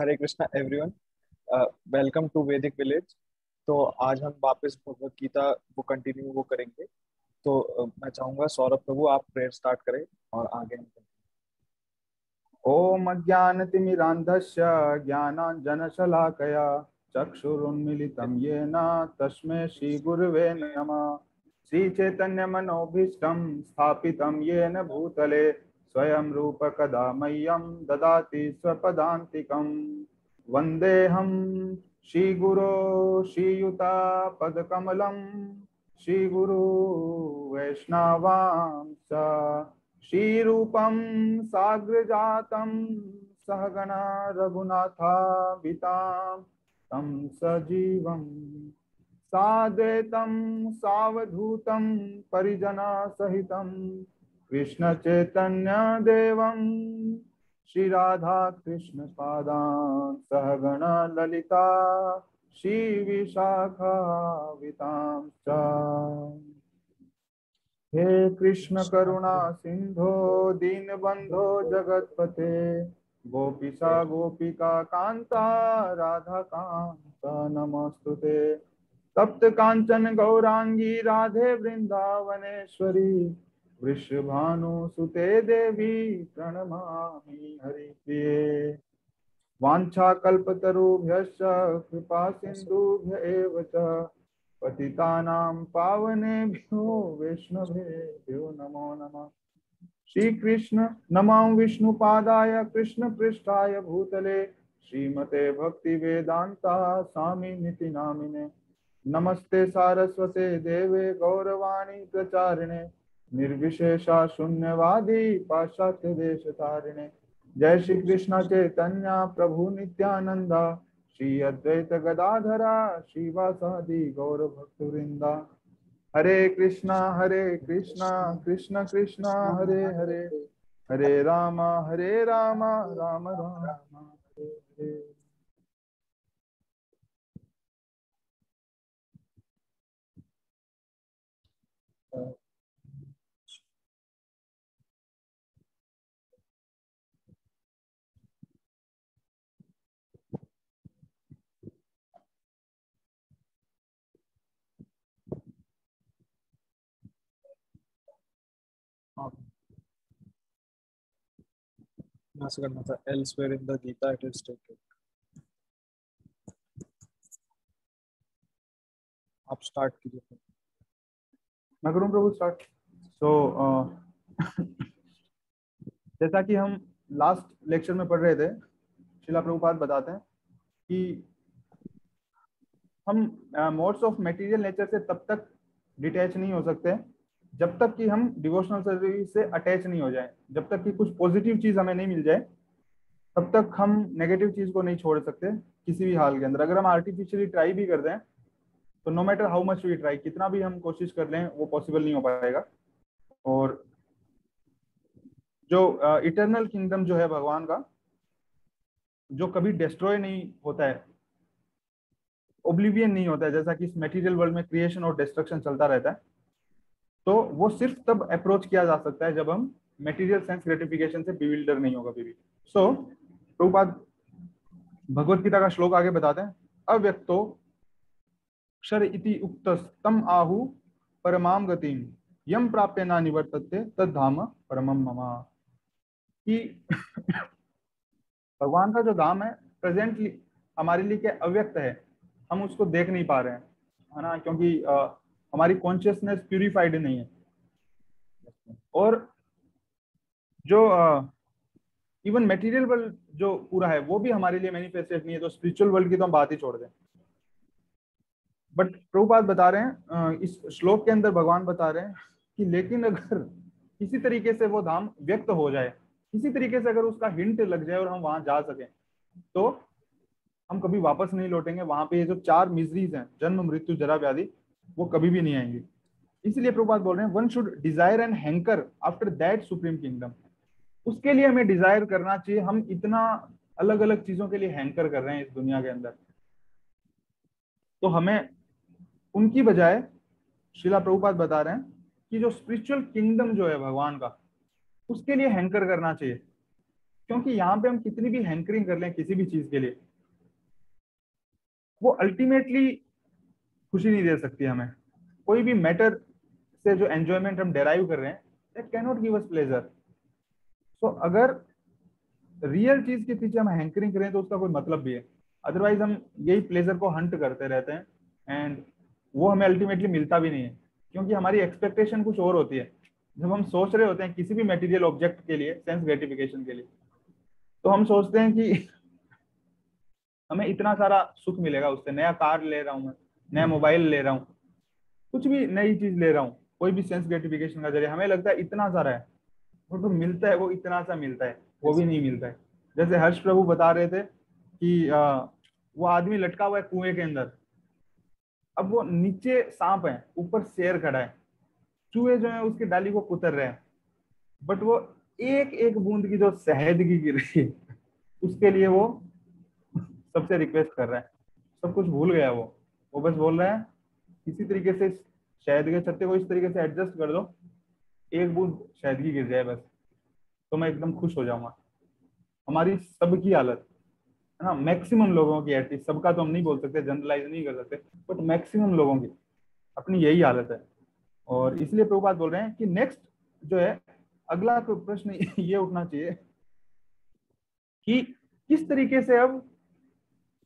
Hare Krishna everyone. Welcome to Vedic village. तो आज हम वापस भगवत गीता वो कंटिन्यू वो करेंगे। तो मैं चाहूंगा सौरभ प्रभु आप प्रेयर स्टार्ट करें और आगे हम करें। ओम अज्ञानतिमिरान्धस्य ज्ञानाञ्जनशलाकया चक्षुरुन्मीलितं येन तस्मै श्रीगुरुवे नमः। श्रीचैतन्यमनोभीष्टं स्थापितं येन भूतले स्वयं रूप कदा मह्यं ददाति स्वपदान्तिकम्। वन्देऽहं श्रीगुरो श्रीयुतापदकमलं श्रीगुरु वैष्णवांश्च श्रीरूपं साग्रजातं सहगणा रघुनाथाभितां तं सजीवं साद्वैतं सावधूतं परिजनसहितं कृष्णचैतन्यदेवं श्रीराधाकृष्णपादान् सहगणा ललिता श्रीविशाखावितां च। हे कृष्ण करुणा सिंधो दीनबंधो जगतपते गोपीसा गोपिका कांता राधा कांता नमस्तुते। तप्त कांचन गौरांगी राधे वृंदावनेश्वरी वृषभानुसुते देवी प्रणमामि हरिप्रिये। वाञ्छाकल्पतरुभ्यश्च कृपा सिन्धुभ्य एव च पतितानां पावनेभ्यो वैष्णवेभ्यो नमो नमः। श्री कृष्ण नमो विष्णुपादाय कृष्ण पृष्ठाय भूतले श्रीमते भक्ति वेदांता स्वामी निति नामिने। नमस्ते सारस्वते देवे गौरवाणी प्रचारिणे निर्विशेषा शून्यवादी पाश्चात्य देश तारिणे। जय श्री कृष्ण चैतन्य प्रभु नित्यानंदा श्री अद्वैत गदाधरा श्रीवासादि गौर भक्तवृंदा। हरे कृष्णा कृष्ण कृष्णा हरे हरे हरे राम राम राम हरे हरे। हाँ, यहाँ से करना था elsewhere in the Gita it is stated. आप स्टार्ट कीजिए। मैं करूं प्रभु स्टार्ट। सो जैसा कि हम लास्ट लेक्चर में पढ़ रहे थे, शिला प्रभुपाद बताते हैं कि हम मोड्स ऑफ मटेरियल नेचर से तब तक डिटैच नहीं हो सकते जब तक कि हम डिवोशनल सर्विस से अटैच नहीं हो जाए। जब तक कि कुछ पॉजिटिव चीज हमें नहीं मिल जाए तब तक हम नेगेटिव चीज को नहीं छोड़ सकते किसी भी हाल के अंदर। अगर हम आर्टिफिशियली ट्राई भी कर दें तो no matter how much we try, कितना भी हम कोशिश कर लें वो पॉसिबल नहीं हो पाएगा। और जो इटर्नल किंगडम जो है भगवान का, जो कभी डिस्ट्रॉय नहीं होता है, ओब्लिवियन नहीं होता है, जैसा कि इस मटेरियल वर्ल्ड में क्रिएशन और डिस्ट्रक्शन चलता रहता है, तो वो सिर्फ तब अप्रोच किया जा सकता है जब हम मटेरियल सेंस ग्रेटिफिकेशन से बिविल्डर नहीं होगा कभी भी। सो प्रभुपाद भगवत गीता का श्लोक आगे बताते हैं। अव्यक्तो क्षर इति उक्तस्तम आहु परमाम गतिम यम प्राप्य ना निवर्तते तद धाम परमम मम। कि भगवान का जो धाम है प्रेजेंटली हमारे लिए क्या अव्यक्त है, हम उसको देख नहीं पा रहे हैं, है ना, क्योंकि हमारी कॉन्शियसनेस प्यूरिफाइड नहीं है। और जो इवन मटेरियल वर्ल्ड जो पूरा है वो भी हमारे लिए मैनिफेस्टेड नहीं है, तो स्पिरिचुअल वर्ल्ड की तो हम बात ही छोड़ दें। बट प्रभुपाद बता रहे हैं इस श्लोक के अंदर भगवान बता रहे हैं कि लेकिन अगर किसी तरीके से वो धाम व्यक्त हो जाए, किसी तरीके से अगर उसका हिंट लग जाए और हम वहां जा सकें, तो हम कभी वापस नहीं लौटेंगे। वहां पे ये जो चार मिजरीज हैं, जन्म मृत्यु जरा व्याधि, वो कभी भी नहीं आएंगी। इसलिए प्रभुपाद बोल रहे हैं one should desire and hanker after that supreme kingdom. उसके लिए हमें डिजायर करना चाहिए। हम इतना अलग अलग चीजों के लिए हैंकर कर रहे हैं इस दुनिया के अंदर, तो हमें उनकी बजाय शिला प्रभुपाद बता रहे हैं कि जो स्पिरिचुअल किंगडम जो है भगवान का, उसके लिए हैंकर करना चाहिए। क्योंकि यहाँ पे हम कितनी भी हैंकरिंग कर लें किसी भी चीज के लिए, वो अल्टीमेटली खुशी नहीं दे सकती हमें। कोई भी मैटर से जो एंजॉयमेंट हम डेराइव कर रहे हैं, that can not give us pleasure. So अगर रियल चीज के पीछे हम हैंकरिंग करें तो उसका कोई मतलब भी है, अदरवाइज हम यही प्लेजर को हंट करते रहते हैं एंड वो हमें अल्टीमेटली मिलता भी नहीं है, क्योंकि हमारी एक्सपेक्टेशन कुछ और होती है। जब हम सोच रहे होते हैं किसी भी मटेरियल ऑब्जेक्ट के लिए, सेंस ग्रेटिफिकेशन के लिए, तो हम सोचते हैं कि हमें इतना सारा सुख मिलेगा उससे, नया कार ले रहा हूँ मैं, नया मोबाइल ले रहा हूँ, कुछ भी नई चीज ले रहा हूँ, कोई भी सेंस ग्रेटिफिकेशन का जरिए हमें लगता है इतना सारा है, और जो मिलता है वो इतना सा मिलता है, वो भी नहीं मिलता है। जैसे हर्ष प्रभु बता रहे थे कि वो आदमी लटका हुआ है कुएं के अंदर, अब वो नीचे सांप है, ऊपर शेर खड़ा है, चूहे जो है उसकी डाली को कुतर रहे हैं, बट वो एक एक बूंद की जो शहद की गिर रही है उसके लिए वो सबसे रिक्वेस्ट कर रहा है। सब कुछ भूल गया वो बस बोल रहा है किसी तरीके से शहद के छत्ते को इस तरीके से एडजस्ट कर दो, एक बूंद शहद की गिर जाए बस, तो मैं एकदम खुश हो जाऊंगा। हमारी सबकी हालत है ना, मैक्सिमम लोगों की, एटलीस्ट सबका तो हम नहीं बोल सकते, जनरलाइज नहीं कर सकते, बट मैक्सिमम लोगों की अपनी यही हालत है। और इसलिए प्रभुपाद बोल रहे हैं कि नेक्स्ट जो है, अगला प्रश्न ये उठना चाहिए कि किस तरीके से अब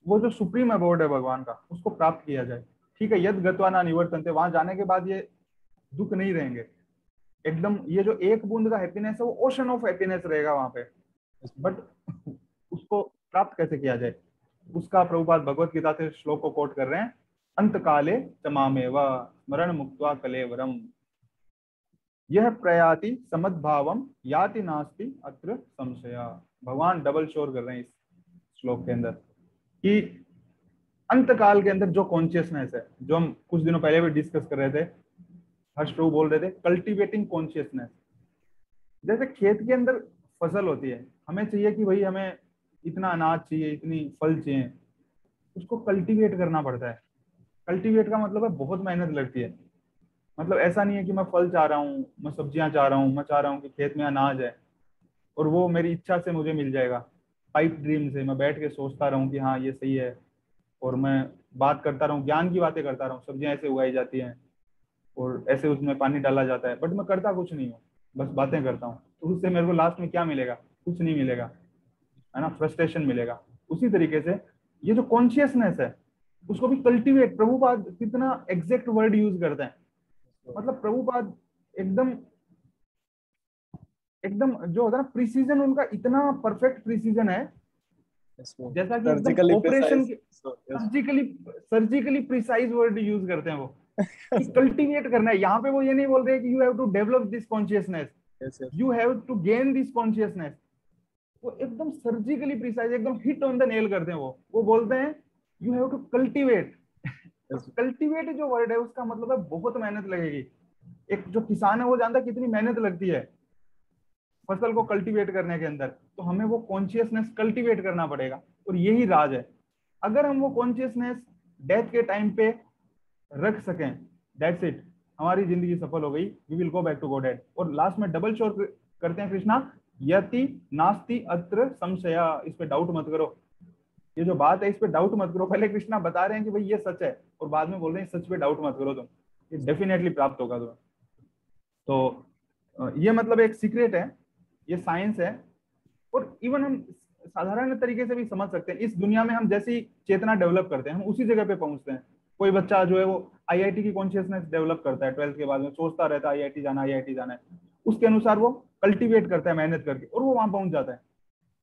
वो जो सुप्रीम अवार्ड है भगवान का उसको प्राप्त किया जाए। ठीक है, यद गत्वा न निवर्तन्ते, वहां जाने के बाद ये दुख नहीं रहेंगे एकदम, ये जो एक बूंद का हैप्पीनेस है वो ओशन ऑफ हैप्पीनेस रहेगा वहां पे, बट उसको प्राप्त कैसे किया जाए, उसका प्रभुपाद भगवत गीता से श्लोक को कोट कर रहे हैं, अंत काले तमामेव स्मरण मुक्त्वा कलेवरम, यह प्रयाति समद्भावम याति नास्ति अत्र संशया। भगवान डबल श्योर कर रहे हैं इस श्लोक के अंदर कि अंत काल के अंदर जो कॉन्शियसनेस है, जो हम कुछ दिनों पहले भी डिस्कस कर रहे थे, हर्ष प्रभु बोल रहे थे कल्टीवेटिंग कॉन्शियसनेस। जैसे खेत के अंदर फसल होती है, हमें चाहिए कि भाई हमें इतना अनाज चाहिए, इतनी फल चाहिए, उसको कल्टीवेट करना पड़ता है। कल्टीवेट का मतलब है बहुत मेहनत लगती है। मतलब ऐसा नहीं है कि मैं फल चाह रहा हूँ, मैं सब्जियां चाह रहा हूँ, मैं चाह रहा हूँ कि खेत में अनाज है और वो मेरी इच्छा से मुझे मिल जाएगा, पाइप ड्रीम से मैं बैठ के सोचता रहूँ कि हाँ ये सही है, और मैं बात करता रहूँ, ज्ञान की बातें करता रहूँ, सब्जियां ऐसे उगाई जाती हैं और ऐसे उसमें पानी डाला जाता है, बट मैं करता कुछ नहीं हूँ, बस बातें करता हूँ, तो उससे मेरे को लास्ट में क्या मिलेगा? कुछ नहीं मिलेगा, है ना, फ्रस्ट्रेशन मिलेगा। उसी तरीके से ये जो कॉन्शियसनेस है उसको भी कल्टीवेट, प्रभुपाद कितना एग्जैक्ट वर्ड यूज करते हैं, मतलब प्रभुपाद एकदम एकदम जो होता है ना प्रिसीजन, उनका इतना परफेक्ट प्रिसीजन है, जैसा कि एकदम सर्जिकली ऑपरेशन प्रिसाइज। के surgically surgically precise word use करते हैं वो, कि कल्टीवेट करना है। यहाँ पे वो ये नहीं बोल रहे कि you have to develop this consciousness, you have to gain this consciousness, वो एकदम सर्जिकली प्रिसाइज, एकदम हिट ऑन द नेल करते हैं वो बोलते हैं यू हैव टू कल्टीवेट। और कल्टीवेट जो वर्ड है उसका मतलब है बहुत मेहनत लगेगी। एक जो किसान है वो जानता है कितनी मेहनत लगती है फसल को कल्टीवेट करने के अंदर, तो हमें वो कॉन्शियसनेस कल्टीवेट करना पड़ेगा, और यही राज है। अगर हम वो कॉन्शियसनेस डेथ के टाइम पे रख सकें, दैट्स इट, हमारी जिंदगी सफल हो गई, we will go back to God. और लास्ट में डबल श्योर करते हैं कृष्णा, यति नास्ति अत्र संशया, इस पे डाउट मत करो, ये जो बात है इस पे डाउट मत करो। पहले कृष्णा बता रहे हैं कि भाई ये सच है, और बाद में बोल रहे हैं सच पे डाउट मत करो तुम, ये डेफिनेटली प्राप्त होगा तुम्हें। तो ये मतलब एक सीक्रेट है, ये साइंस है, और इवन हम साधारण तरीके से भी समझ सकते हैं। इस दुनिया में हम जैसी चेतना डेवलप करते हैं हम उसी जगह पे पहुंचते हैं। कोई बच्चा जो है वो आईआईटी की कॉन्शियसनेस डेवलप करता है 12th के बाद में, सोचता रहता है आईआईटी जाना है, उसके अनुसार वो कल्टीवेट करता है मेहनत करके, और वो वहां पहुंच जाता है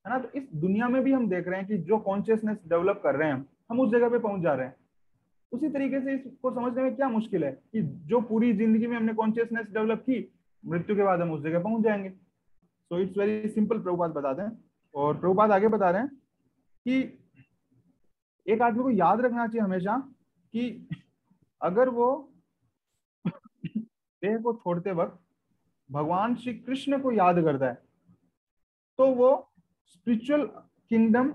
ना। तो इस दुनिया में भी हम देख रहे हैं कि जो कॉन्शियसनेस डेवलप कर रहे हैं हम उस जगह पे पहुंच जा रहे हैं। उसी तरीके से इसको समझने में क्या मुश्किल है कि जो पूरी जिंदगी में हमने कॉन्शियसनेस डेवलप की, मृत्यु के बाद हम उस जगह पहुंच जाएंगे। So it's very simple, Prabhupada बताते हैं। और प्रभुपाद आगे बता रहे हैं कि एक आदमी को याद रखना चाहिए हमेशा कि अगर वो देह को छोड़ते वक्त भगवान श्री कृष्ण को याद करता है तो वो स्पिरिचुअल किंगडम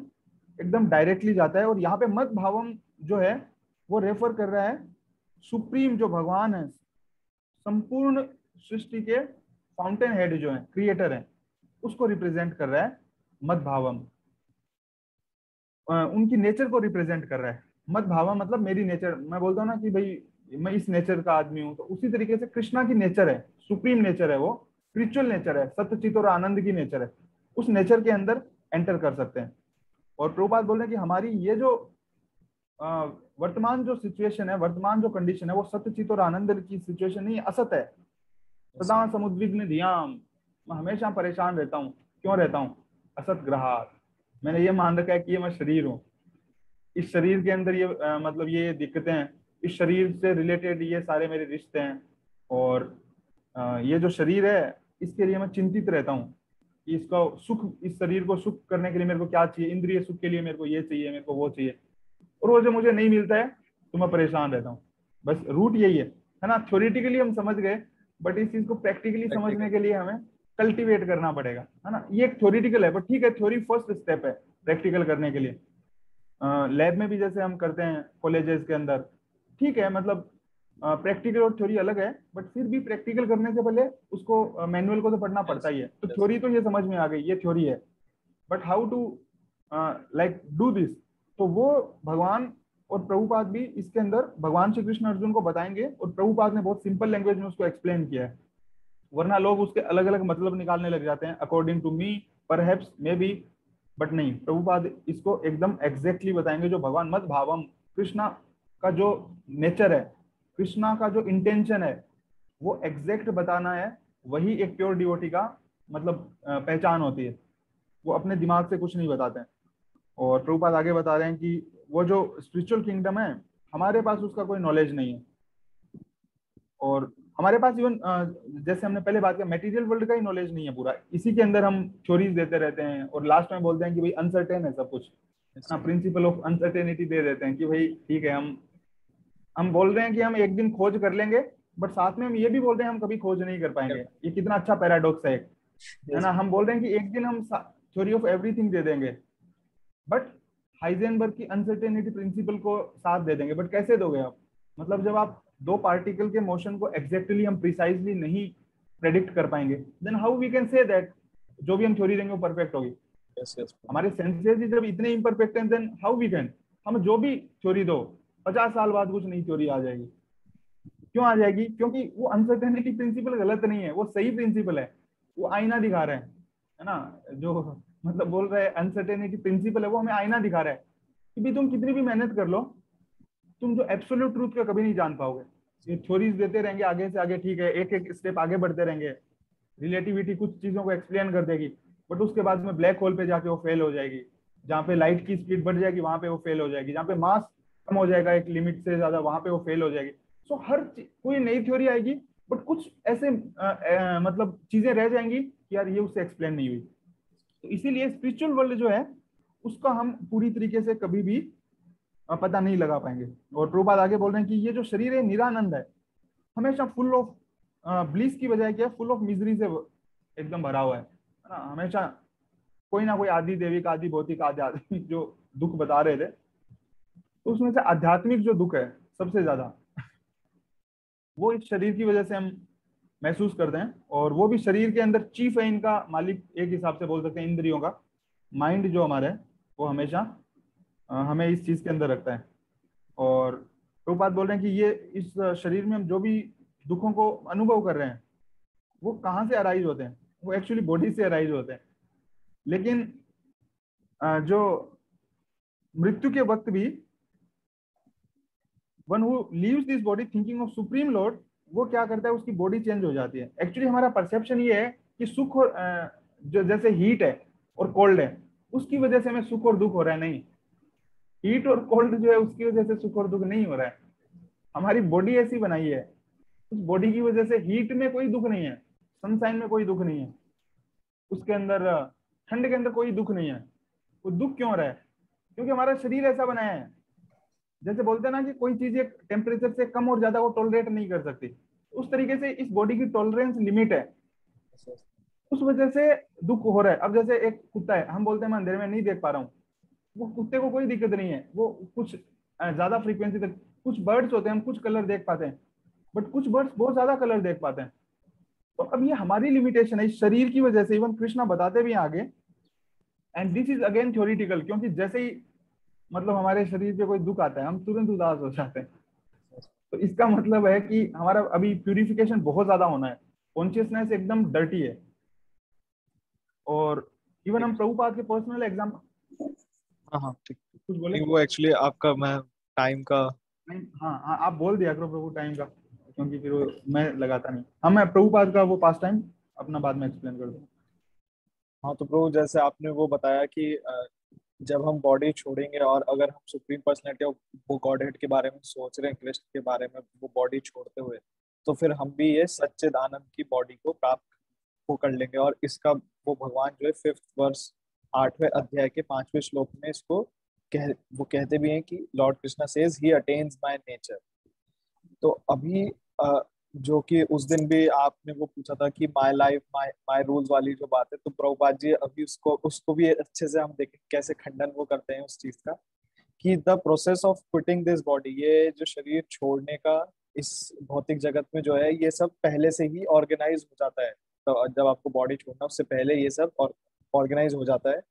एकदम डायरेक्टली जाता है। और यहाँ पे मत भावम जो है वो रेफर कर रहा है सुप्रीम जो भगवान है, संपूर्ण सृष्टि के फाउंटेन हेड जो है, क्रिएटर है, उसको रिप्रेजेंट कर रहा है, मद भावम, उनकी नेचर को रिप्रेजेंट कर रहा है। मद भावम मतलब मेरी नेचर, मैं बोलता हूँ ना कि भाई मैं इस नेचर का आदमी हूँ, तो उसी तरीके से कृष्णा की नेचर है, सुप्रीम नेचर है, वो स्पिरिचुअल नेचर है, सत्य चित और आनंद की नेचर है, उस नेचर के अंदर एंटर कर सकते हैं। और प्रभुपाद बोल रहे हैं कि हमारी ये जो वर्तमान जो सिचुएशन है, वर्तमान जो कंडीशन है, वो सत्य चित और आनंद की सिचुएशन नहीं, असत है। सदा समुद्विग्न धियाम, मैं हमेशा परेशान रहता हूँ। क्यों रहता हूँ? असत ग्रहात, मैंने ये मान रखा है कि ये मैं शरीर हूँ, इस शरीर के अंदर ये मतलब ये दिक्कतें हैं, इस शरीर से रिलेटेड ये सारे मेरे रिश्ते हैं, और ये जो शरीर है इसके लिए मैं चिंतित रहता हूँ कि इसका सुख, इस शरीर को सुख करने के लिए मेरे को क्या चाहिए, इंद्रिय सुख के लिए मेरे को ये चाहिए, मेरे को वो चाहिए, और वो जो मुझे नहीं मिलता है तो मैं परेशान रहता हूँ। बस रूट यही है ना। थ्योरेटिकली हम समझ गए, बट इस चीज को प्रैक्टिकली समझने के लिए हमें कल्टीवेट करना पड़ेगा, है ना। ये एक थ्योरेटिकल है, बट ठीक है, थ्योरी फर्स्ट स्टेप है प्रैक्टिकल करने के लिए। लैब में भी जैसे हम करते हैं कॉलेजेस के अंदर, ठीक है, मतलब प्रैक्टिकल और थ्योरी अलग है, बट फिर भी प्रैक्टिकल करने से पहले उसको मैनुअल को तो पढ़ना पड़ता ही है। तो थ्योरी तो ये समझ में आ गई, ये थ्योरी है, but how to like do this, तो वो भगवान और प्रभुपाद भी इसके अंदर भगवान श्री कृष्ण अर्जुन को बताएंगे, और प्रभुपाद ने बहुत सिंपल लैंग्वेज में उसको एक्सप्लेन किया है। वरना लोग उसके अलग अलग मतलब निकालने लग जाते हैं, according to me, perhaps, maybe, but नहीं, प्रभुपाद इसको एकदम एग्जैक्टली बताएंगे। जो भगवान मद भावम, कृष्णा का जो नेचर है, कृष्णा का जो इंटेंशन है, वो एग्जैक्ट बताना है। वही एक प्योर डिवोटी का मतलब पहचान होती है। वो अपने दिमाग से कुछ नहीं बताते हैं। और प्रभुपाद आगे बता रहे हैं कि वो जो स्पिरिचुअल किंगडम है, हमारे पास उसका कोई नॉलेज नहीं है, और हमारे पास इवन जैसे हमने पहले बात किया, मटेरियल वर्ल्ड का ही नॉलेज नहीं है पूरा, इसी के अंदर हम थ्योरीज देते रहते हैं, और लास्ट में बोलते हैं कि भाई अनसर्टेन है सब कुछ, ना, प्रिंसिपल ऑफ अनसर्टेनिटी दे देते हैं कि भाई ठीक है, हम बोल रहे हैं कि हम एक दिन खोज कर लेंगे, बट साथ में हम ये भी बोल रहे हैं हम कभी खोज नहीं कर पाएंगे। ये कितना अच्छा पैराडॉक्स है ना। हम बोल रहे हैं कि एक दिन हम थ्योरी ऑफ एवरीथिंग दे देंगे, बट हाइजेनबर्ग की अनसर्टेनिटी प्रिंसिपल को साथ दे देंगे। बट कैसे दोगे आप? मतलब जब आप दो पार्टिकल के मोशन को एग्जैक्टली हम प्रिसाइजली नहीं प्रेडिक्ट कर पाएंगे, then how we can say that जो भी हम थ्योरी देंगे वो परफेक्ट होगी। हमारे सेंसेस ही जब इतने इम्परफेक्ट हैं, देन हाउ वी कैन, हम जो भी थ्योरी दो 50 साल बाद कुछ नई थ्योरी आ जाएगी। क्यों आ जाएगी? क्योंकि वो अनसर्टेनिटी प्रिंसिपल गलत नहीं है, वो सही प्रिंसिपल है, वो आईना दिखा रहे हैं, है ना। जो मतलब बोल रहे हैं अनसर्टेनिटी प्रिंसिपल है, वो हमें आईना दिखा रहा है कि भी तुम कितनी भी मेहनत कर लो, तुम जो एब्सोल्यूट ट्रूथ का कभी नहीं जान पाओगे। ये थ्योरीज देते रहेंगे आगे से आगे, ठीक है, एक एक स्टेप आगे बढ़ते रहेंगे, रिलेटिविटी कुछ चीजों को एक्सप्लेन कर देगी, बट उसके बाद में ब्लैक होल पे जाके वो फेल हो जाएगी। जहाँ पे लाइट की स्पीड बढ़ जाएगी वहां पे वो फेल हो जाएगी, जहाँ पे मास कम हो जाएगा एक लिमिट से ज्यादा, वहां पे वो फेल हो जाएगी। सो हर कोई नई थ्योरी आएगी, बट कुछ ऐसे मतलब चीजें रह जाएंगी कि यार ये उससे एक्सप्लेन नहीं हुई। तो इसीलिए स्पिरिचुअल वर्ल्ड जो है उसका हम पूरी तरीके से कभी भी पता नहीं लगा पाएंगे। और प्रभुपाद आगे बोल रहे हैं कि ये जो शरीर है निरानंद है, हमेशा फुल ऑफ ब्लिस की बजाय क्या, फुल ऑफ मिजरी से एकदम भरा हुआ है ना। हमेशा कोई ना कोई आदि देविक, आदि भौतिक, आध्यात्मिक जो दुख बता रहे थे, तो उसमें से आध्यात्मिक जो दुख है सबसे ज्यादा, वो इस शरीर की वजह से हम महसूस करते हैं। और वो भी शरीर के अंदर चीफ है इनका, मालिक एक हिसाब से बोल सकते हैं इंद्रियों का। माइंड जो हमारा है वो हमेशा हमें इस चीज के अंदर रखता है। और तो बात बोल रहे हैं कि ये इस शरीर में हम जो भी दुखों को अनुभव कर रहे हैं, वो कहाँ से अराइज होते हैं? वो एक्चुअली बॉडी से अराइज होते हैं। लेकिन जो मृत्यु के वक्त भी one who leaves this body thinking of supreme Lord, वो क्या करता है, उसकी बॉडी चेंज हो जाती है। एक्चुअली हमारा परसेप्शन ये है कि सुख और जो जैसे हीट है और कोल्ड है, उसकी वजह से हमें सुख और दुख हो रहा है। नहीं, हीट और कोल्ड जो है उसकी वजह से सुख और दुख नहीं हो रहा है। हमारी बॉडी ऐसी बनाई है, उस बॉडी की वजह से हीट में कोई दुख नहीं है, सनसाइन में कोई दुख नहीं है, उसके अंदर ठंड के अंदर कोई दुख नहीं है। वो दुख क्यों हो रहा है? क्योंकि हमारा शरीर ऐसा बनाया है। जैसे बोलते हैं ना कि कोई चीज एक टेम्परेचर से कम और ज्यादा वो टॉलरेट नहीं कर सकती, उस तरीके से इस बॉडी की टॉलरेंस लिमिट है, उस वजह से दुख हो रहा है। अब जैसे एक कुत्ता है, हम बोलते हैं मैं अंधेरे में नहीं देख पा रहा हूँ, वो कुत्ते को कोई दिक्कत नहीं है, वो कुछ ज्यादा फ्रीक्वेंसी तक, कुछ बर्ड्स होते हैं हम कुछ कलर देख पाते हैं, बट कुछ बर्ड्स बहुत ज्यादा कलर देख पाते हैं। तो अब ये हमारी लिमिटेशन है इस शरीर की वजह से। इवन कृष्णा बताते भी आगे and this is again theoretical, क्योंकि जैसे ही मतलब हमारे शरीर पे कोई दुख आता है हम तुरंत उदास हो जाते हैं। तो इसका मतलब है कि हमारा अभी प्यूरिफिकेशन बहुत ज्यादा होना है, कॉन्शियसनेस एकदम डर्टी है। और इवन हम प्रभुपाद के पर्सनल एग्जाम्पल, हाँ हाँ ठीक। कुछ बोले? नहीं, वो एक्चुअली आपका मैं टाइम का। नहीं, हाँ हाँ, आप बोल दिया करो प्रभु टाइम का, क्योंकि फिर मैं लगाता नहीं। हाँ, मैं प्रभुपाद का वो पास टाइम अपना बाद में एक्सप्लेन कर दूँ। हाँ तो ब्रो, जैसे आपने वो बताया कि जब हम बॉडी छोड़ेंगे और अगर हम सुप्रीम पर्सनैलिटी ऑफ वो गॉडहेड के बारे में सोच रहे हैं, कृष्ण के बारे में, वो बॉडी छोड़ते हुए, तो फिर हम भी ये सच्चिदानंद की बॉडी को प्राप्त वो कर लेंगे। और इसका वो भगवान जो है 5th वर्ष 8वें अध्याय के 5वें श्लोक में इसको वो कहते भी हैं कि Lord Krishna says he attains my nature. तो अभी जो कि उस दिन भी आपने वो पूछा था कि my life my my rules वाली जो बात है, तो प्रभुपाद जी अभी उसको उसको भी अच्छे से हम देखें कैसे खंडन वो करते हैं उस चीज का, कि the process of quitting this body, ये जो शरीर छोड़ने का इस भौतिक जगत में जो है, ये सब पहले से ही ऑर्गेनाइज हो जाता है। तो जब आपको बॉडी छोड़ना उससे पहले ये सब ऑर्गेनाइज हो जाता है।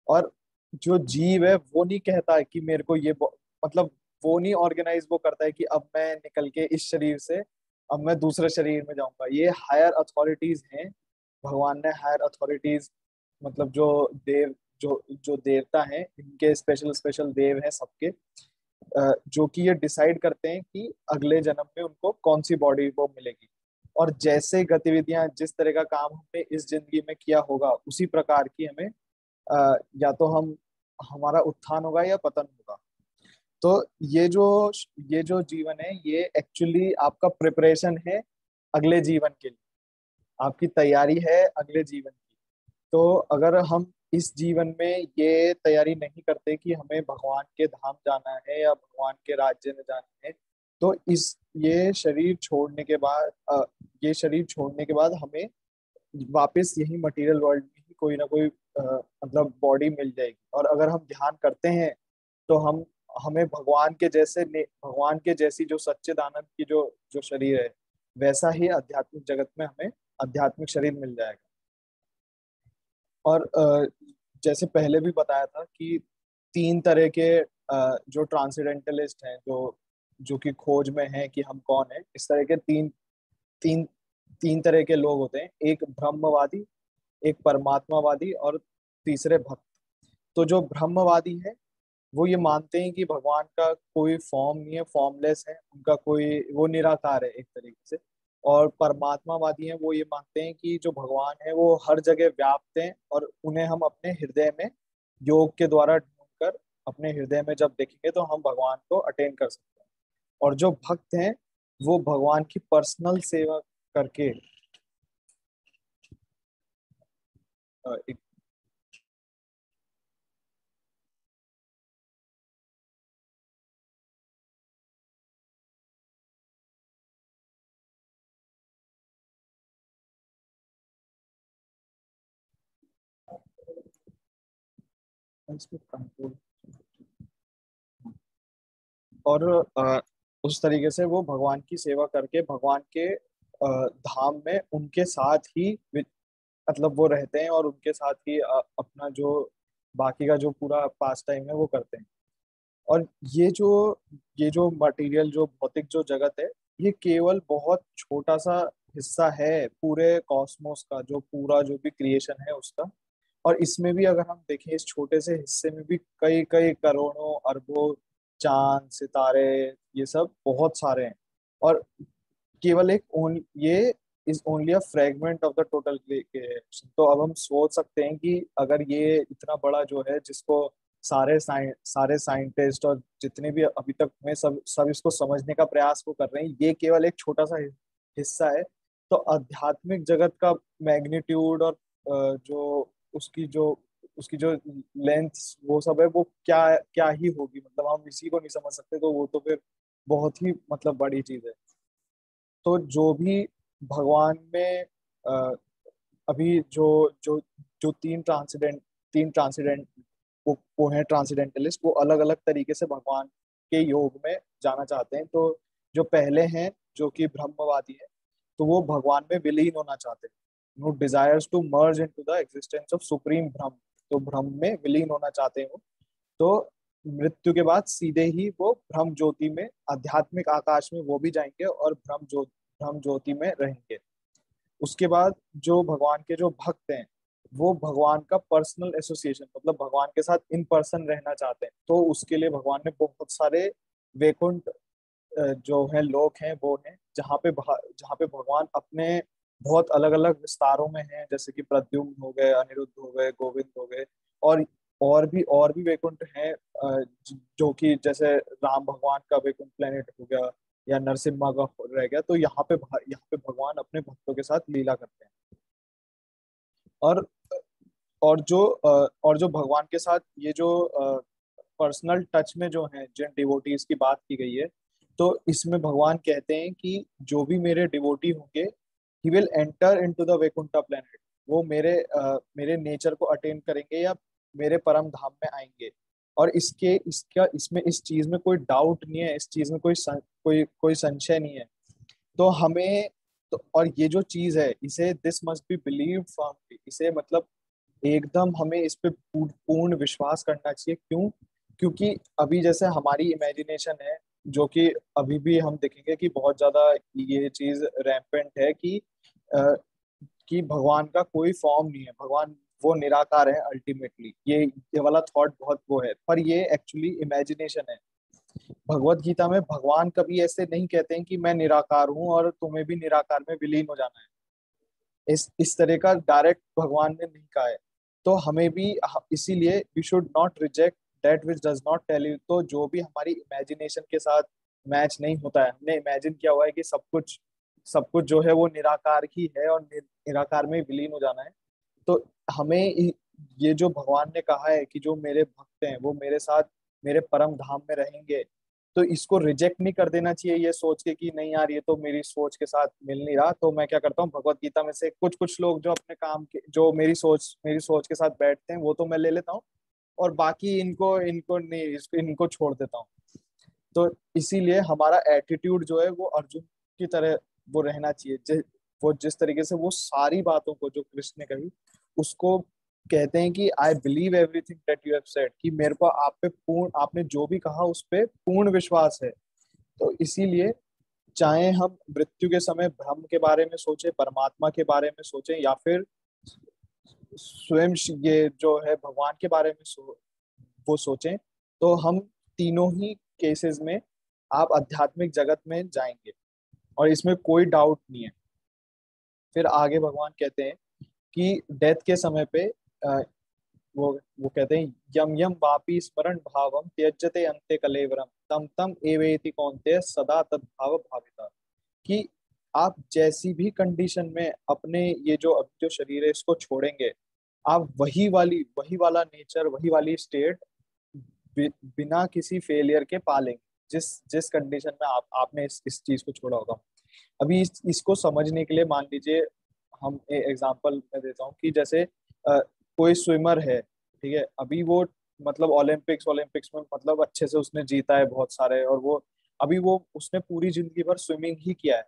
और जो जीव है वो नहीं कहता है कि मेरे को ये मतलब वो नहीं ऑर्गेनाइज वो करता है कि अब मैं निकल के इस शरीर से अब मैं दूसरे शरीर में जाऊंगा। ये हायर अथॉरिटीज हैं, भगवान ने हायर अथॉरिटीज, मतलब जो देव जो जो देवता हैं, इनके स्पेशल स्पेशल देव हैं सबके, जो कि ये डिसाइड करते हैं कि अगले जन्म में उनको कौन सी बॉडी वो मिलेगी। और जैसे गतिविधियां जिस तरह का काम हमने इस जिंदगी में किया होगा उसी प्रकार की हमें या तो हम हमारा उत्थान होगा या पतन होगा। तो ये जो जीवन है ये एक्चुअली आपका प्रिपरेशन है अगले जीवन के लिए, आपकी तैयारी है अगले जीवन की। तो अगर हम इस जीवन में ये तैयारी नहीं करते कि हमें भगवान के धाम जाना है या भगवान के राज्य में जाना है, तो इस ये शरीर छोड़ने के बाद हमें वापस यही मटेरियल वर्ल्ड में ही कोई ना कोई मतलब बॉडी मिल जाएगी। और अगर हम ध्यान करते हैं तो हम हमें भगवान के जैसी जो सच्चिदानंद की जो जो शरीर है, वैसा ही आध्यात्मिक जगत में हमें आध्यात्मिक शरीर मिल जाएगा। और जैसे पहले भी बताया था कि 3 तरह के जो ट्रांसेंडेंटलिस्ट हैं, जो कि खोज में हैं कि हम कौन है, इस तरह के तीन तीन तरह के लोग होते हैं। एक ब्रह्मवादी, एक परमात्मावादी और तीसरे भक्त। तो जो ब्रह्मवादी है वो ये मानते हैं कि भगवान का कोई फॉर्म नहीं है, फॉर्मलेस है, उनका कोई वो निराकार है एक तरीके से। और परमात्मावादी हैं वो ये मानते हैं कि जो भगवान है वो हर जगह व्याप्त हैं और उन्हें हम अपने हृदय में योग के द्वारा ढूंढ कर अपने हृदय में जब देखेंगे तो हम भगवान को अटेन कर सकते हैं। और जो भक्त हैं वो भगवान की पर्सनल सेवा करके एक इसमें कंट्रोल और उस तरीके से वो भगवान की सेवा करके भगवान के धाम में उनके साथ ही मतलब वो रहते हैं और उनके साथ ही अपना जो बाकी का जो पूरा पास टाइम है वो करते हैं। और ये जो मटेरियल जो भौतिक जो जगत है, ये केवल बहुत छोटा सा हिस्सा है पूरे कॉस्मोस का, जो पूरा जो भी क्रिएशन है उसका। और इसमें भी अगर हम देखें इस छोटे से हिस्से में भी कई कई करोड़ों अरबों चांद सितारे, ये सब बहुत सारे हैं। और केवल ये is only a fragment of the total creation. तो अब हम सोच सकते हैं कि अगर ये इतना बड़ा जो है, जिसको सारे साइंटिस्ट और जितने भी अभी तक में सब सब इसको समझने का प्रयास वो कर रहे हैं, ये केवल एक छोटा सा हिस्सा है। तो आध्यात्मिक जगत का मैग्नीट्यूड और जो उसकी जो उसकी जो लेंथ वो सब है, वो क्या क्या ही होगी, मतलब हम इसी को नहीं समझ सकते, तो वो तो फिर बहुत ही मतलब बड़ी चीज है। तो जो भी भगवान में अ, अभी जो जो जो तीन ट्रांसीडेंट वो है ट्रांसीडेंटलिस्ट, वो अलग अलग तरीके से भगवान के योग में जाना चाहते हैं। तो जो पहले हैं जो कि ब्रह्मवादी है, तो वो भगवान में विलीन होना चाहते हैं, वो desires to merge into the existence of supreme Brahman. जो भ्रम में विलीन होना चाहते हो, तो मृत्यु के बाद सीधे ही वो ब्रह्म ज्योति में, आध्यात्मिक आकाश में वो भी जाएंगे और ब्रह्म ज्योति में रहेंगे। उसके बाद जो भगवान के जो भक्त हैं, वो भगवान का पर्सनल एसोसिएशन, मतलब भगवान के साथ इन पर्सन रहना चाहते हैं, तो उसके लिए भगवान ने बहुत सारे वैकुंठ जो है लोक हैं वो हैं, जहाँ पे भगवान अपने बहुत अलग अलग विस्तारों में हैं, जैसे कि प्रद्युम्न हो गए, अनिरुद्ध हो गए, गोविंद हो गए, और और भी वैकुंठ हैं, जो कि जैसे राम भगवान का वैकुंठ प्लेनेट हो गया या नरसिम्हा का रह गया। तो यहाँ पे भगवान अपने भक्तों के साथ लीला करते हैं। और और जो भगवान के साथ ये जो पर्सनल टच में जो है, जिन डिवोटीज की बात की गई है, तो इसमें भगवान कहते हैं कि जो भी मेरे डिवोटी होंगे, he will enter into the Vaikuntha planet. वो मेरे नेचर को अटेन करेंगे या मेरे परम धाम में आएंगे। और इसमें इस चीज में कोई डाउट नहीं है, इस चीज में कोई संशय नहीं है। तो हमें और ये जो चीज है, इसे this must be believed firmly, इसे मतलब एकदम हमें इस पे पूर्ण विश्वास करना चाहिए। क्यों? क्योंकि अभी जैसे हमारी इमेजिनेशन है, जो कि अभी भी हम देखेंगे कि बहुत ज्यादा ये चीज रैम्पेंट है अ, कि भगवान का कोई फॉर्म नहीं है, भगवान वो निराकार है अल्टीमेटली। ये वाला थॉट बहुत वो है, पर ये एक्चुअली इमेजिनेशन है। भगवत गीता में भगवान कभी ऐसे नहीं कहते हैं कि मैं निराकार हूं और तुम्हें भी निराकार में विलीन हो जाना है। इस तरह का डायरेक्ट भगवान ने नहीं कहा है। तो हमें भी इसीलिए we should not reject that which does not tell you. तो जो भी हमारी इमेजिनेशन के साथ मैच नहीं होता है, हमने इमेजिन किया हुआ है कि सब कुछ जो है वो निराकार ही है और निराकार में विलीन हो जाना है, तो हमें ये जो भगवान ने कहा है कि जो मेरे भक्त हैं वो मेरे साथ मेरे परम धाम में रहेंगे, तो इसको रिजेक्ट नहीं कर देना चाहिए ये सोच के कि नहीं यार, ये तो मेरी सोच के साथ मिल नहीं रहा। तो मैं क्या करता हूँ, भगवत गीता में से कुछ कुछ लोग जो अपने काम के, जो मेरी सोच के साथ बैठते हैं, वो तो मैं ले लेता हूँ, और बाकी इनको इनको नहीं, इनको छोड़ देता हूँ। तो इसीलिए हमारा एटीट्यूड जो है वो अर्जुन की तरह वो रहना चाहिए। वो जिस तरीके से वो सारी बातों को जो कृष्ण ने कही, उसको कहते हैं कि I believe everything that you have said, कि मेरे को आप पे पूर्ण, आपने जो भी कहा उस पे पूर्ण विश्वास है। तो इसीलिए चाहे हम मृत्यु के समय ब्रह्म के बारे में सोचे, परमात्मा के बारे में सोचे, या फिर स्वयं ये जो है भगवान के बारे में वो सोचें, तो हम तीनों ही केसेस में आप आध्यात्मिक जगत में जाएंगे, और इसमें कोई डाउट नहीं है। फिर आगे भगवान कहते हैं कि डेथ के समय पे अ, वो कहते हैं, यम यम वापी स्मरण भावम त्यजते अंते कलेवरम तम तम एवेति कौन्तेय सदा तद्भाव भाविता। कि आप जैसी भी कंडीशन में अपने ये जो अब जो शरीर है इसको छोड़ेंगे, आप वही वाला नेचर, वही वाली स्टेट बिना किसी फेलियर के पालेंगे, जिस जिस कंडीशन में आपने इस चीज को छोड़ा होगा। अभी इसको समझने के लिए मान लीजिए, हम एग्जांपल मैं देता हूँ कि जैसे कोई स्विमर है, ठीक है, अभी वो मतलब ओलंपिक्स में मतलब अच्छे से उसने जीता है बहुत सारे, और वो उसने पूरी जिंदगी भर स्विमिंग ही किया है।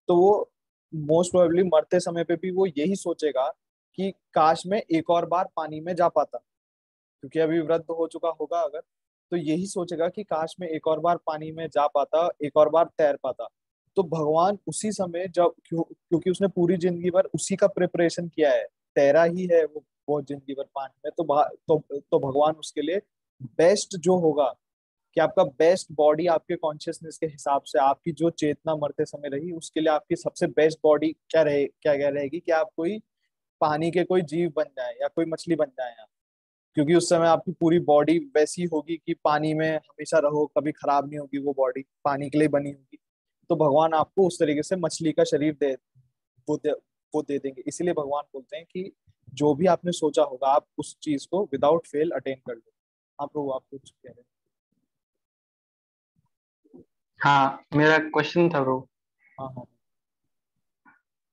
तो वो मोस्ट प्रोबेबली मरते समय पे भी वो यही सोचेगा कि काश मैं एक और बार पानी में जा पाता, क्योंकि अभी वृद्ध हो चुका होगा अगर, तो यही सोचेगा कि काश मैं एक और बार पानी में जा पाता, एक और बार तैर पाता। तो भगवान उसी समय जब क्योंकि उसने पूरी जिंदगी भर उसी का प्रिपरेशन किया है, तैरा ही है वो जिंदगी भर पानी में, तो भगवान उसके लिए बेस्ट जो होगा, कि आपका बेस्ट बॉडी आपके कॉन्शियसनेस के हिसाब से, आपकी जो चेतना मरते समय रही, उसके लिए आपकी सबसे बेस्ट बॉडी क्या रहेगी, कि आप कोई पानी के कोई जीव बन जाए या कोई मछली बन जाए, क्योंकि उस समय आपकी पूरी बॉडी वैसी होगी कि पानी में हमेशा रहो, कभी खराब नहीं होगी, वो बॉडी पानी के लिए बनी होगी। तो भगवान आपको उस तरीके से मछली का शरीर वो दे वो दे देंगे। इसीलिए भगवान बोलते हैं कि जो भी आपने सोचा होगा, आप उस चीज को विदाउट फेल अटेन कर लो। हाँ प्रभु, आप कुछ कह रहे हाँ, मेरा क्वेश्चन था ब्रो। हैं? हाँ हाँ।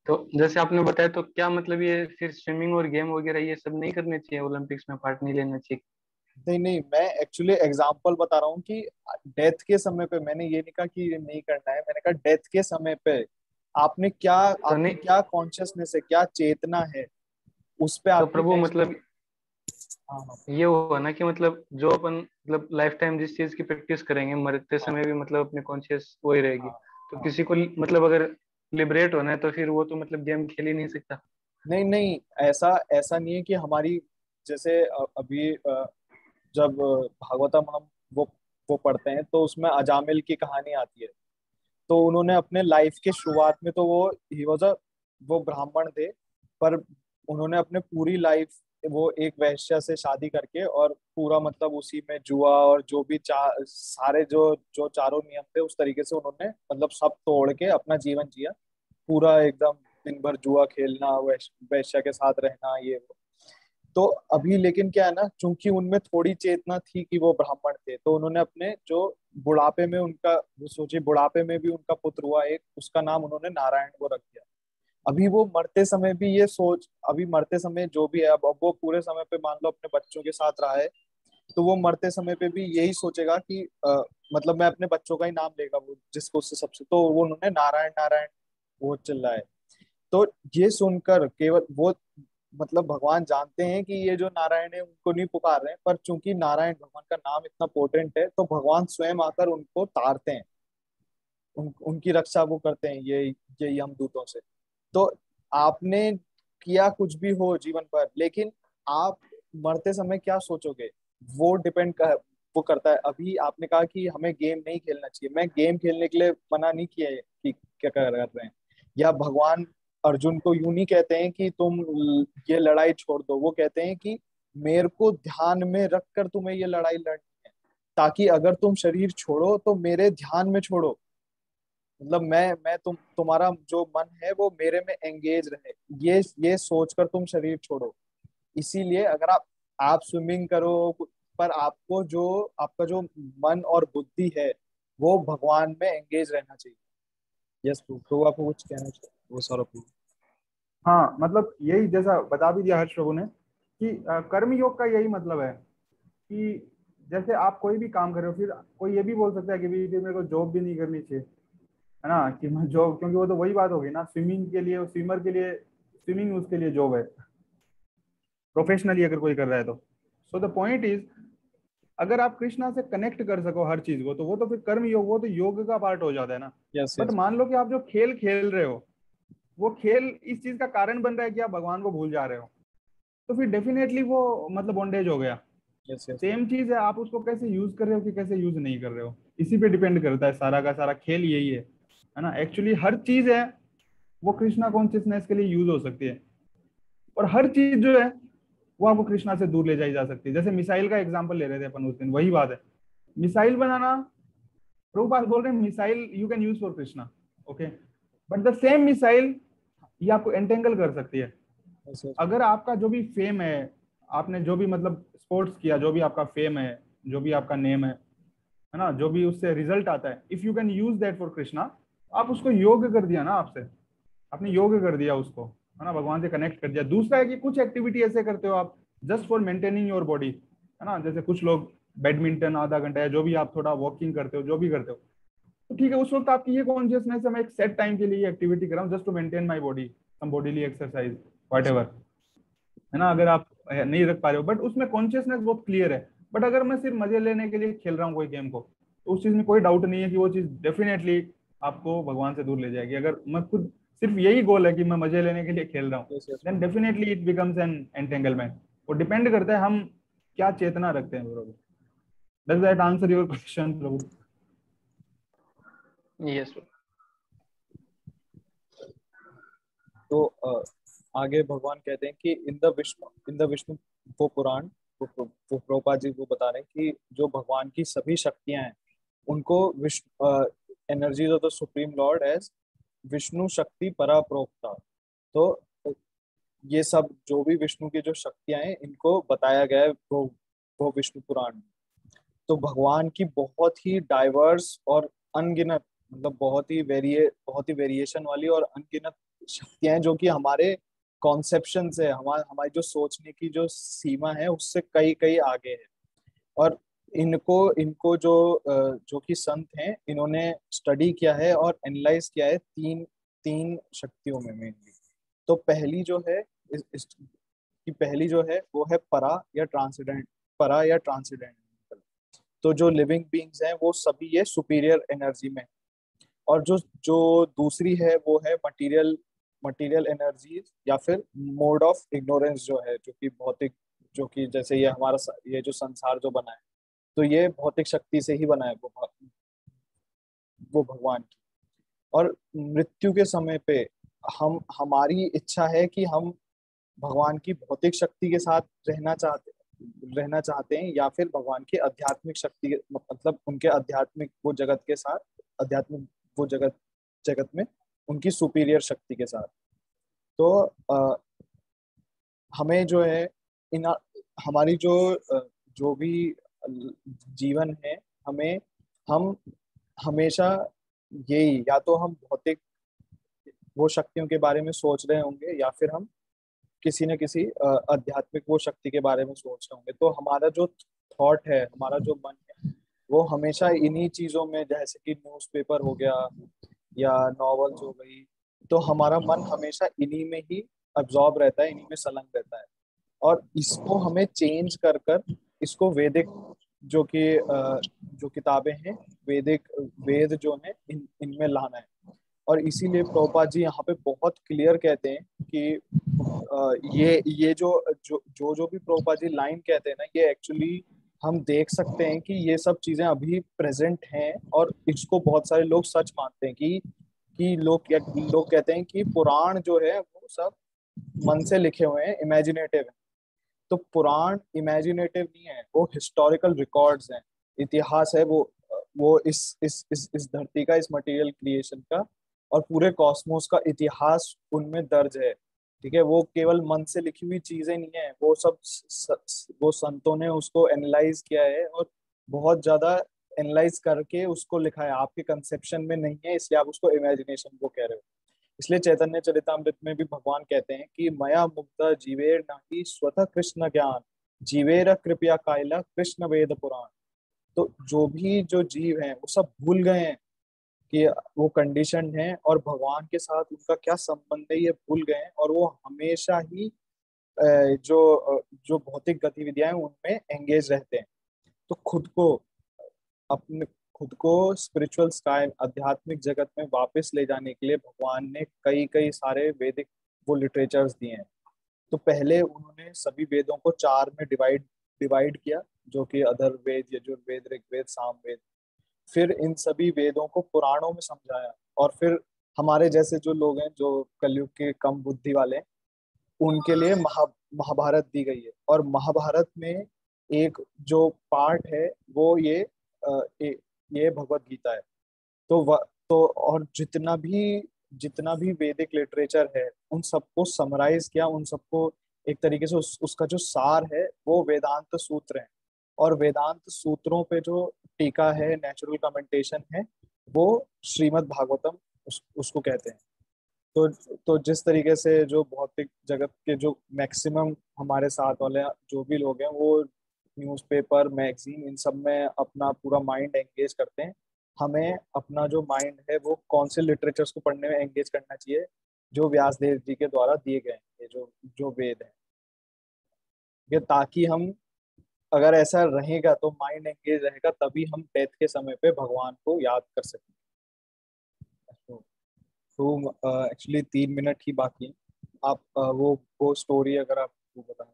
तो जैसे आपने बताया, तो क्या मतलब ये फिर स्विमिंग और गेम वगैरह ये सब नहीं करने चाहिए, ओलंपिक्स में पार्ट नहीं लेना चाहिए? नहीं नहीं, मैं एक्चुअली एग्जांपल बता रहा हूँ कि डेथ के समय पे, मैंने ये नहीं कहा कि ये नहीं करना है, मैंने कहा डेथ के समय पे तो आपकी नहीं, क्या कॉन्शियसनेस है, क्या चेतना है, उस पे तो आपकी प्रभु बेस्ट। मतलब हाँ हाँ ये हुआ ना कि मतलब जो अपन मतलब लाइफ टाइम जिस चीज की प्रैक्टिस करेंगे मरते हाँ समय भी मतलब अपने कॉन्शियस वही रहेगी। हाँ तो हाँ। किसी को मतलब अगर लिबरेट होना है तो फिर वो तो मतलब गेम खेल ही नहीं सकता। नहीं नहीं, ऐसा ऐसा नहीं है कि हमारी, जैसे अभी जब भागवतम हम वो वो पढ़ते हैं तो उसमें अजामिल की कहानी आती है। तो उन्होंने अपने लाइफ के शुरुआत में तो वो ही वॉज अ, वो ब्राह्मण थे, पर उन्होंने अपने पूरी लाइफ वो एक वैश्या से शादी करके और पूरा मतलब उसी में जुआ और जो भी सारे जो जो चारों नियम थे उस तरीके से उन्होंने मतलब सब तोड़ के अपना जीवन जिया। पूरा एकदम दिन भर जुआ खेलना, वैश्या के साथ रहना, ये वो। तो अभी लेकिन क्या है ना, चूंकि उनमें थोड़ी चेतना थी कि वो ब्राह्मण थे, तो उन्होंने अपने जो बुढ़ापे में उनका, वो सोचिए बुढ़ापे में भी उनका पुत्र हुआ एक, उसका नाम उन्होंने नारायण को रख दिया। अभी वो मरते समय भी ये सोच, अभी मरते समय जो भी है, अब वो पूरे समय पे मान लो अपने बच्चों के साथ रहा है, तो वो मरते समय पे भी यही सोचेगा कि मतलब मैं अपने बच्चों का ही नाम लेगा वो जिसको उससे सबसे, तो वो उन्होंने नारायण नारायण वो चिल्लाए। तो ये सुनकर केवल वो, मतलब भगवान जानते हैं कि ये जो नारायण है उनको नहीं पुकार रहे हैं, पर चूंकि नारायण भगवान का नाम इतना पोटेंट है तो भगवान स्वयं आकर उनको तारते हैं, उनकी रक्षा वो करते हैं, ये यमदूतों से। तो आपने किया कुछ भी हो जीवन भर, लेकिन आप मरते समय क्या सोचोगे, वो वो करता है। अभी आपने कहा कि हमें गेम नहीं खेलना चाहिए, मैं गेम खेलने के लिए मना नहीं किया है कि क्या कर रहे हैं, या भगवान अर्जुन को यूं नहीं कहते हैं कि तुम ये लड़ाई छोड़ दो, वो कहते हैं कि मेरे को ध्यान में रखकर तुम्हें ये लड़ाई लड़नी है, ताकि अगर तुम शरीर छोड़ो तो मेरे ध्यान में छोड़ो, मतलब मैं तुम्हारा जो मन है वो मेरे में एंगेज रहे, ये सोचकर तुम शरीर छोड़ो। इसीलिए अगर आप स्विमिंग करो, पर आपको जो आपका जो मन और बुद्धि है वो भगवान में एंगेज रहना चाहिए। यस, तो आपको कुछ कहना चाहिए वो सौरभ। हाँ मतलब यही जैसा बता भी दिया हर्ष प्रभु ने कि कर्म योग का यही मतलब है कि जैसे आप कोई भी काम कर रहे हो, फिर कोई ये भी बोल सकता है कि भी फिर मेरे को जॉब भी नहीं करनी चाहिए, है ना, कि मैं जॉब, क्योंकि वो तो वही बात होगी ना, स्विमिंग के लिए, स्विमर के लिए स्विमिंग उसके लिए जॉब है, प्रोफेशनली अगर कोई कर रहा है तो। सो द पॉइंट इज, अगर आप कृष्णा से कनेक्ट कर सको हर चीज को, तो वो तो फिर कर्म योग, वो तो योग का पार्ट हो जाता है ना। Yes but yes. मान लो कि आप जो खेल खेल रहे हो, वो खेल इस चीज का कारण बन रहा है कि आप भगवान को भूल जा रहे हो, तो फिर डेफिनेटली वो मतलब बॉन्डेज हो गया। Yes yes. सेम चीज है, आप उसको कैसे यूज कर रहे हो कि कैसे यूज नहीं कर रहे हो, इसी पे डिपेंड करता है, सारा का सारा खेल यही है ना। एक्चुअली हर चीज है वो कृष्णा कॉन्शियसनेस के लिए यूज हो सकती है, और हर चीज जो है वो आपको कृष्णा से दूर ले जाई जा सकती है। जैसे मिसाइल का एग्जांपल ले रहे थे अपन उस दिन, वही बात है, मिसाइल बनाना, प्रभुपाद बोल रहे हैं missile you can use for Krishna, okay, but the same missile ये आपको एंटेंगल कर सकती है। Yes yes. अगर आपका जो भी फेम है, आपने जो भी मतलब स्पोर्ट्स किया, जो भी आपका फेम है, जो भी आपका नेम है ना, जो भी उससे रिजल्ट आता है, if you can use that for Krishna, आप उसको योग कर दिया ना, आपसे आपने योग कर दिया उसको, है ना, भगवान से कनेक्ट कर दिया। दूसरा है कि कुछ एक्टिविटी ऐसे करते हो आप just for maintaining your body, है ना, जैसे कुछ लोग बैडमिंटन आधा घंटा या जो भी आप थोड़ा वॉकिंग करते हो, जो भी करते हो, तो ठीक है, उस वक्त आपकी ये कॉन्शियसनेस है मैं एक सेट टाइम के लिए एक्टिविटी कर रहा हूँ just to maintain my body, some bodily exercise whatever, है ना, अगर आप नहीं रख पा रहे हो, बट उसमें कॉन्शियसनेस बहुत क्लियर है। बट अगर मैं सिर्फ मजे लेने के लिए खेल रहा हूँ कोई गेम को, तो उस चीज में कोई डाउट नहीं है कि वो चीज डेफिनेटली आपको भगवान से दूर ले जाएगी। अगर मैं खुद सिर्फ यही गोल है कि मैं मजे लेने के लिए खेल रहा हूँ, yes yes. Then definitely it becomes an entanglement. वो डिपेंड करता है हम क्या चेतना रखते हैं, बरोबर। Does that answer your question Prabhu? Yes. तो आगे भगवान कहते हैं कि इन द विष्णु वो पुराण, वो प्रभुपाद जी वो बता रहे हैं कि जो भगवान की सभी शक्तियां हैं उनको Vishnu, energies of the supreme lord as Vishnu शक्ति परा प्रोक्ता। तो ये सब जो भी विष्णु की जो शक्तियां हैं इनको बताया गया है वो विष्णु पुराण में। तो भगवान की बहुत ही डाइवर्स और अनगिनत, मतलब बहुत ही वेरिएशन वाली और अनगिनत शक्तियां हैं जो कि हमारे कॉन्सेप्शन से, हमारी जो सोचने की जो सीमा है उससे कई कई आगे है। और इनको इनको जो कि संत हैं इन्होंने स्टडी किया है और एनालाइज किया है तीन तीन शक्तियों में मेनली। तो पहली जो है कि पहली जो है वो है परा या ट्रांसेंडेंटल। तो जो लिविंग बींग्स हैं वो सभी ये सुपीरियर एनर्जी में। और जो जो दूसरी है वो है मटेरियल मटेरियल एनर्जी या फिर मोड ऑफ इग्नोरेंस जो है, जो कि भौतिक, जो कि जैसे ये ये जो संसार जो बना है, तो ये भौतिक शक्ति से ही बना है, वो भगवान की। और मृत्यु के समय पे हम हमारी इच्छा है कि हम भगवान की भौतिक शक्ति के साथ रहना चाहते हैं, या फिर भगवान की आध्यात्मिक शक्ति मतलब उनके आध्यात्मिक वो जगत के साथ, आध्यात्मिक वो जगत जगत में उनकी सुपीरियर शक्ति के साथ। तो हमें जो है इन हमारी जो भी जीवन है, हमें हम हमेशा यही, या तो हम भौतिक वो शक्तियों के बारे में सोच रहे होंगे, या फिर हम किसी न किसी आध्यात्मिक वो शक्ति के बारे में सोच रहे होंगे। तो हमारा जो थॉट है, हमारा जो मन है, वो हमेशा इन्हीं चीजों में, जैसे कि न्यूज़पेपर हो गया या नॉवेल्स हो गई, तो हमारा मन हमेशा इन्हीं में ही अब्जॉर्ब रहता है, इन्हीं में संलग्न रहता है। और इसको हमें चेंज कर कर इसको वैदिक जो कि जो किताबें हैं, वैदिक वेद जो है, इनमें लाना है। और इसीलिए प्रभुपाद जी यहाँ पे बहुत क्लियर कहते हैं कि ये जो भी प्रभुपाद जी लाइन कहते हैं ना, ये एक्चुअली हम देख सकते हैं कि ये सब चीजें अभी प्रेजेंट हैं, और इसको बहुत सारे लोग सच मानते हैं कि लोग कहते हैं कि पुराण जो है वो सब मन से लिखे हुए हैं, इमेजिनेटिव है। तो पुराण इमेजिनेटिव नहीं है, वो हिस्टोरिकल रिकॉर्ड्स हैं, इतिहास है। वो इस धरती का, इस मटेरियल क्रिएशन का और पूरे कॉस्मोस का इतिहास उनमें दर्ज है। ठीक है, वो केवल मन से लिखी हुई चीजें नहीं है, वो सब वो संतों ने उसको एनालाइज किया है, और बहुत ज्यादा एनालाइज करके उसको लिखा है। आपके कंसेप्शन में नहीं है, इसलिए आप उसको इमेजिनेशन को कह रहे हो। इसलिए चैतन्य चरितामृत में भी भगवान कहते हैं कि मया मुग्ध जीवेर नाही स्वतः कृष्ण ज्ञान, जीवेर कृपया कायला कृष्ण वेद पुराण। तो जो जीव हैं वो सब भूल गए हैं कि वो कंडीशन है, और भगवान के साथ उनका क्या संबंध है ये भूल गए हैं, और वो हमेशा ही जो भौतिक गतिविधियां हैं उनमें एंगेज रहते हैं। तो अपने खुद को स्पिरिचुअल स्काई, आध्यात्मिक जगत में वापस ले जाने के लिए भगवान ने कई कई सारे वैदिक वो लिटरेचर्स दिए हैं। तो पहले उन्होंने सभी वेदों को चार में डिवाइड डिवाइड किया, जो कि अथर्ववेद, यजुर्वेद, ऋग्वेद, सामवेद। फिर इन सभी वेदों को पुराणों में समझाया, और फिर हमारे जैसे जो लोग हैं, जो कलयुग के कम बुद्धि वाले हैं, उनके लिए महाभारत दी गई है। और महाभारत में एक जो पार्ट है वो ये भगवत गीता है। तो और जितना भी वैदिक लिटरेचर है, उन सबको समराइज किया, उन सबको एक तरीके से उसका जो सार है वो वेदांत सूत्र है। और वेदांत सूत्रों पे जो टीका है, नेचुरल कमेंटेशन है, वो श्रीमद् भागवतम उसको कहते हैं। तो तो जिस तरीके से जो भौतिक जगत के जो मैक्सिमम हमारे साथ वाले जो भी लोग हैं, वो न्यूज़पेपर, मैगजीन, इन सब में अपना पूरा माइंड एंगेज करते हैं, हमें अपना जो माइंड है वो कौन से लिटरेचर्स को पढ़ने में एंगेज करना चाहिए, जो व्यासदेव जी के द्वारा दिए गए हैं, ये जो वेद है, ये ताकि हम, अगर ऐसा रहेगा तो माइंड एंगेज रहेगा, तभी हम डेथ के समय पे भगवान को याद कर सकेंगे। तो एक्चुअली 3 मिनट ही बाकी है। आप वो स्टोरी अगर आप वो बताएं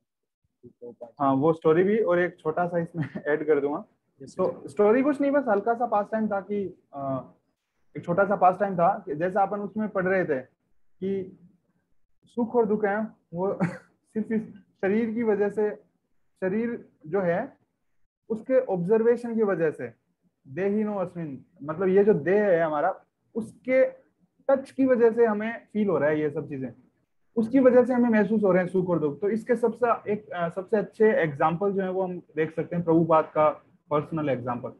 तो हाँ, वो स्टोरी भी और एक छोटा सा इसमें ऐड कर दूंगा। तो स्टोरी कुछ नहीं, बस हल्का सा पास टाइम था कि एक छोटा सा पास टाइम था कि जैसा अपन उसमें पढ़ रहे थे कि सुख और दुख है वो सिर्फ इस शरीर की वजह से, शरीर जो है उसके ऑब्जर्वेशन की वजह से, देहिनो अस्मिन, मतलब ये जो देह है हमारा, उसके टच की वजह से हमें फील हो रहा है ये सब चीजें, उसकी वजह से हमें महसूस हो रहे हैं सुख और दुख। तो इसके सबसे अच्छे एग्जाम्पल जो है वो हम देख सकते हैं प्रभुपाद का पर्सनल एग्जाम्पल।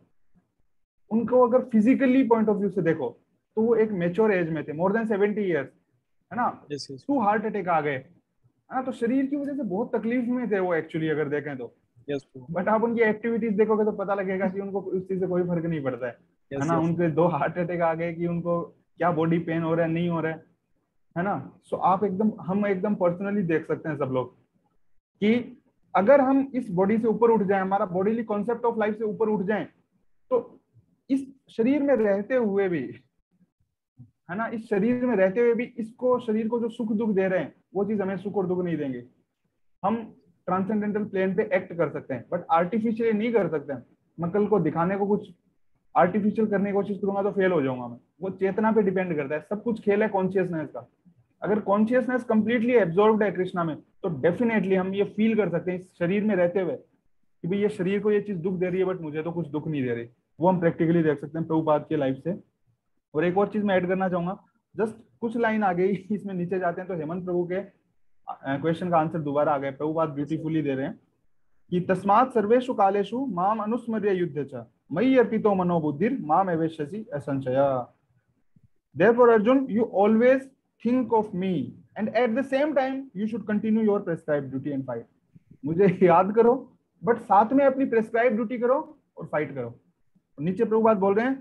उनको अगर फिजिकली पॉइंट ऑफ व्यू से देखो तो वो एक मेच्योर एज में थे, मोर देन 70 ईयर्स, है ना। टू हार्ट अटैक आ गए, है ना। तो शरीर की वजह से बहुत तकलीफ में थे वो एक्चुअली, अगर देखें तो। बट आप उनकी एक्टिविटीज देखोगे तो पता लगेगा कि उनको उस चीज से कोई फर्क नहीं पड़ता है ना। उनके 2 हार्ट अटैक आ गए कि उनको क्या बॉडी पेन हो रहा है, नहीं हो रहा है ना। सो आप हम एकदम पर्सनली देख सकते हैं सब लोग कि अगर हम इस बॉडी से ऊपर उठ जाएं, हमारा बॉडीली कॉन्सेप्ट ऑफ लाइफ से ऊपर उठ जाएं, तो इस शरीर में रहते हुए भी, है ना, इस शरीर में रहते हुए भी इसको, शरीर को जो सुख दुख दे रहे हैं, वो चीज हमें सुख और दुख नहीं देंगे। हम ट्रांसेंडेंटल प्लेन पे एक्ट कर सकते हैं, बट आर्टिफिशियली नहीं कर सकते हैं। मैं कल को दिखाने को कुछ आर्टिफिशियल करने की कोशिश करूंगा तो फेल हो जाऊंगा मैं। वो चेतना पे डिपेंड करता है, सब कुछ खेल है कॉन्शियसनेस का। अगर कॉन्शियसनेस कंप्लीटली एब्जॉर्ब्ड है कृष्णा में, तो डेफिनेटली हम ये फील कर सकते हैं इस शरीर में रहते हुए कि भाई ये शरीर को ये चीज दुख दे रही है, बट मुझे तो कुछ दुख नहीं दे रही। वो हम प्रैक्टिकली देख सकते हैं प्रभुपाद की लाइफ से। और एक और चीज मैं ऐड करना चाहूंगा, जस्ट कुछ लाइन आ गई इसमें नीचे जाते हैं तो हेमंत प्रभु के क्वेश्चन का आंसर दोबारा आ गया, प्रभुपाद ब्यूटीफुली दे रहे हैं कि तस्मात् सर्वेषु कालेषु माम अनुस्मर्य युद्ध च मयि अर्पितो मनोबुद्धिर माम एवेष्यसि असंशया। Therefore, Arjun, you always think of me, and at the same time, you should continue your prescribed duty and fight. मुझे याद करो, बट साथ में अपनी प्रेस्क्राइब ड्यूटी करो और फाइट करो। नीचे प्रभुपाद बोल रहे हैं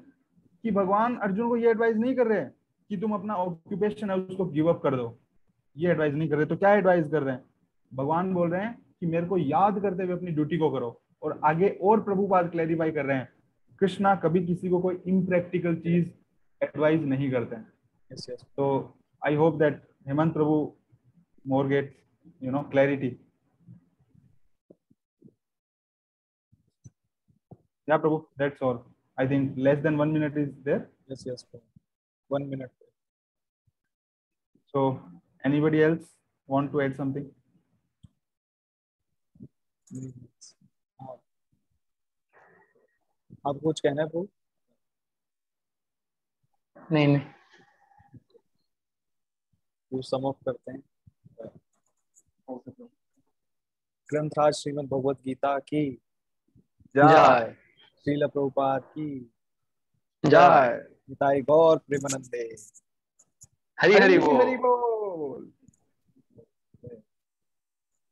कि भगवान अर्जुन को ये एडवाइस नहीं कर रहे हैं कि तुम अपना ऑक्यूपेशन है उसको गिव अप कर दो, ये एडवाइस नहीं कर रहे। तो क्या एडवाइस कर रहे हैं? भगवान बोल रहे हैं कि मेरे को याद करते हुए अपनी ड्यूटी को करो। और आगे और प्रभुपाद क्लैरिफाई कर रहे हैं, कृष्णा कभी किसी को कोई इम्प्रैक्टिकल चीज एडवाइस नहीं करते हैं। Yes, yes. So I hope that Hemant Prabhu more gets, clarity. Yeah, Prabhu, that's all. I think less than 1 minute is there. Yes, yes, Prabhu. 1 minute. So anybody else want to add something? हाँ, आप कुछ कहना है प्रभु? नहीं नहीं, वो sum up करते हैं। ग्रंथराज श्रीमद् भगवत गीता की जय श्रील प्रभुपाद की जय। निताई गौर प्रेमानंदे। हरि हरि बोल। हरि बोल,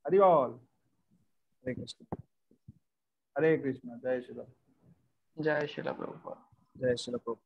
हरि बोल। हरे कृष्ण। हरे कृष्ण। जय श्री राम। जय श्रीला प्रभुपाद। जय श्रील प्रभुपाद।